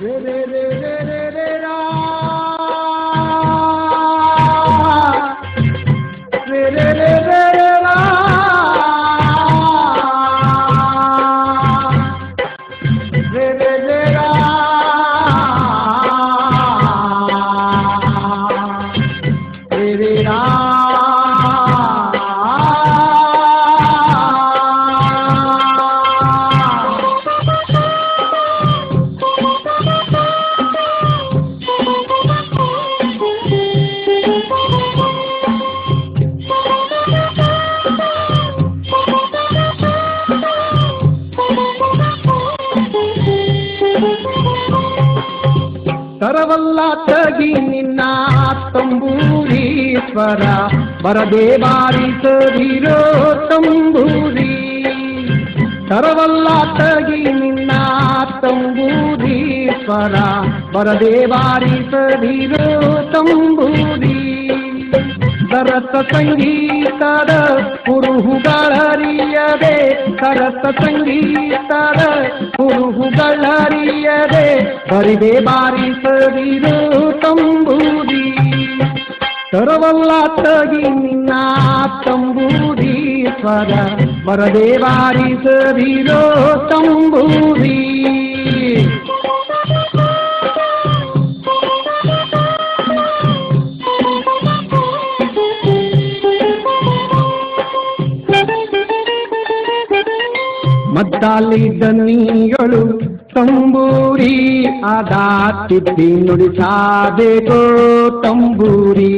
re re re re re re ra re re re re re ra re re re ra re re ra ತರವಲ್ಲ ತಗಿ ನಿನ್ನ ತಂಬೂರಿ ಸ್ವರ ಬರದೆ ಬಾರಿಸದಿರೋ ತಂಬೂರಿ ತರವಲ್ಲ ತಗಿ ನಿನ್ನ ತಂಬೂರಿ ಸ್ವರ ಬರದೆ ಬಾರಿಸದಿರೋ ತಂಬೂರಿ ಸರಸ ಸಂಗೀತದ ಕುರುಹುಗಳರಿಯದೆ ಸರಸ ಸಂಗೀತದ ಕುರುಹುಗಳರಿಯದೆ ಬರಿದೆ ಬಾರಿಸದಿರೋ ತಂಬೂರಿ ತರವಲ್ಲ ತಗಿ ನಿನ್ನ ತಂಬೂರಿ ಸ್ವರ ಬರದೆ ಬಾರಿಸದಿರೋ ತಂಬೂರಿ ಮದ್ದಾಲಿ ದನಿಯೊಳು ತಂಬೂರಿ ಆದಾತಿದ್ದಿ ನುಡಿಸಾಬೇಕೋ ತಂಬೂರಿ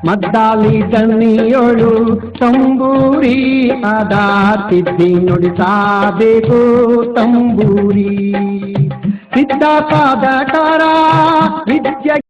ಮದ್ದಾಲಿ ದನಿಯೊಳು ತಂಬೂರಿ ಆದಾತಿದ್ದಿ ನುಡಿಸಾಬೇಕೋ ತಂಬೂರಿ ಸಿದ್ಧ ಸಾಧಕರ ವಿದ್ಯೆ